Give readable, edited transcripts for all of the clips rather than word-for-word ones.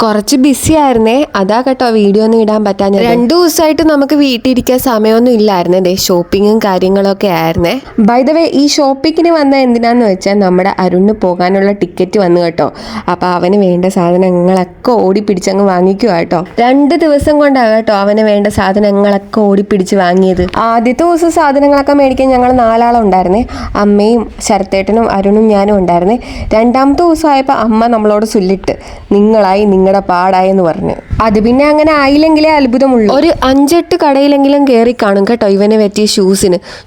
കുറച്ച് ബിസി ആയിരുന്നേ, അതാ കേട്ടോ വീഡിയോ ഒന്നും ഇടാൻ പറ്റാഞ്ഞത്. 2 ദിവസമായിട്ട് നമുക്ക് വീട്ടിലിരിക്കാൻ സമയമൊന്നും ഇല്ലായിരുന്നേ, ഷോപ്പിങ്ങും കാര്യങ്ങളൊക്കെ ആയിരുന്നേ. ബൈ ദ വേ, ഈ ഷോപ്പിങ്ങിന് വന്ന എന്തിനാന്ന് വെച്ചാൽ നമ്മുടെ അരുണിന് പോകാനുള്ള ടിക്കറ്റ് വന്നു കേട്ടോ. അപ്പോൾ അവന് വേണ്ട സാധനങ്ങളൊക്കെ ഓടിപ്പിടിച്ചങ്ങ് വാങ്ങിക്കുക കേട്ടോ. 2 ദിവസം കൊണ്ടാണ് കേട്ടോ അവന് വേണ്ട സാധനങ്ങളൊക്കെ ഓടിപ്പിടിച്ച് വാങ്ങിയത്. ആദ്യത്തെ ദിവസം സാധനങ്ങളൊക്കെ മേടിക്കാൻ ഞങ്ങൾ 4 ആളുണ്ടായിരുന്നേ. അമ്മയും ശരത്തേട്ടനും അരുണും ഞാനും ഉണ്ടായിരുന്നേ. 2ാമത്തെ ദിവസമായപ്പോൾ അമ്മ നമ്മളോട് ചൊല്ലിട്ട് നിങ്ങളുടെ പാടായി എന്ന് പറഞ്ഞു. അത് പിന്നെ അങ്ങനെ ആയില്ലെങ്കിലേ അത്ഭുതമുള്ളൂ. ഒരു 5-8 കടയിലെങ്കിലും കയറി കാണും കേട്ടോ ഇവന് പറ്റിയ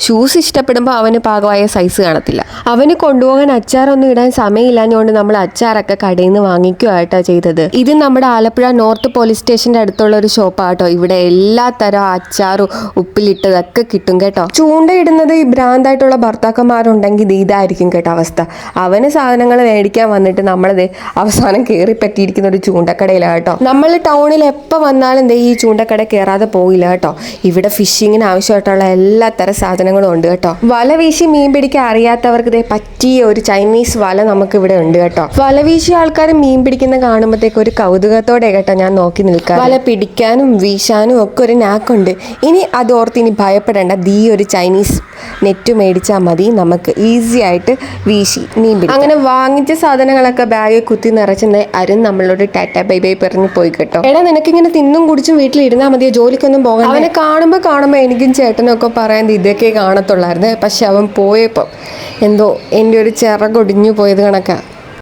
ഷൂസ് ഇഷ്ടപ്പെടുമ്പോൾ അവന് പാകമായ സൈസ് കാണത്തില്ല. അവന് കൊണ്ടുപോകാൻ അച്ചാറൊന്നും ഇടാൻ സമയമില്ലാഞ്ഞുകൊണ്ട് നമ്മൾ അച്ചാറൊക്കെ കടയിൽ നിന്ന് വാങ്ങിക്കുക കേട്ടോ ചെയ്തത്. ഇത് നമ്മുടെ ആലപ്പുഴ നോർത്ത് പോലീസ് സ്റ്റേഷന്റെ അടുത്തുള്ള ഒരു ഷോപ്പാട്ടോ. ഇവിടെ എല്ലാ തരം അച്ചാറും ഉപ്പിലിട്ടതൊക്കെ കിട്ടും കേട്ടോ. ചൂണ്ടയിടുന്നത് ഈ ഭ്രാന്തായിട്ടുള്ള ഭർത്താക്കന്മാരുണ്ടെങ്കിൽ ഇതായിരിക്കും കേട്ടോ അവസ്ഥ. അവന് സാധനങ്ങൾ മേടിക്കാൻ വന്നിട്ട് നമ്മളത് അവസാനം കയറി പറ്റിയിരിക്കുന്ന ഒരു ചൂണ്ടക്കടയിലാണ് കേട്ടോ. നമ്മൾ ടൗണിൽ എപ്പോൾ വന്നാലും ഈ ചൂണ്ടക്കട കയറാതെ പോയില്ല കേട്ടോ. ഇവിടെ ഫിഷിങ്ങിന് ആവശ്യമായിട്ടുള്ള എല്ലാ തരം സാധനങ്ങളും ഉണ്ട് കേട്ടോ. വല വീശി മീൻ പിടിക്കാൻ അറിയാത്തവർക്ക് പറ്റിയ ഒരു ചൈനീസ് വല നമുക്ക് ഇവിടെ ഉണ്ട് കേട്ടോ. വല വീശി ആൾക്കാർ മീൻ പിടിക്കുന്ന കാണുമ്പോഴത്തേക്ക് ഒരു കൗതുകത്തോടെ കേട്ടോ ഞാൻ നോക്കി നിൽക്കാം. വല പിടിക്കാനും വീശാനും ഒക്കെ ഒരു നാക്കുണ്ട്. ഇനി അതോർത്ത് ഇനി ഭയപ്പെടേണ്ട. ഒരു ചൈനീസ് നെറ്റ് മേടിച്ചാൽ മതി, നമുക്ക് ഈസി ആയിട്ട് വീശി മീൻ പിടിക്കാം. അങ്ങനെ വാങ്ങിച്ച സാധനങ്ങളൊക്കെ ബാഗിൽ കുത്തി നിറച്ച് അരുൺ നമ്മളോട് ടാറ്റ ബൈ ബൈ പറഞ്ഞ് പോയി കേട്ടോ. എടാ, നിനക്കിങ്ങനെ തിന്നും കുടിച്ചും വീട്ടിലിരുന്നാൽ മതിയോ, ജോലിക്കൊന്നും പോകാൻ? അവനെ കാണുമ്പോൾ എനിക്കും ചേട്ടനും ഒക്കെ പറയാൻ ഇതൊക്കെ കാണത്തുള്ളായിരുന്നു. പക്ഷെ അവൻ പോയപ്പോൾ എന്തോ എൻ്റെ ഒരു ചിറകൊടിഞ്ഞു പോയത് കണക്കാ.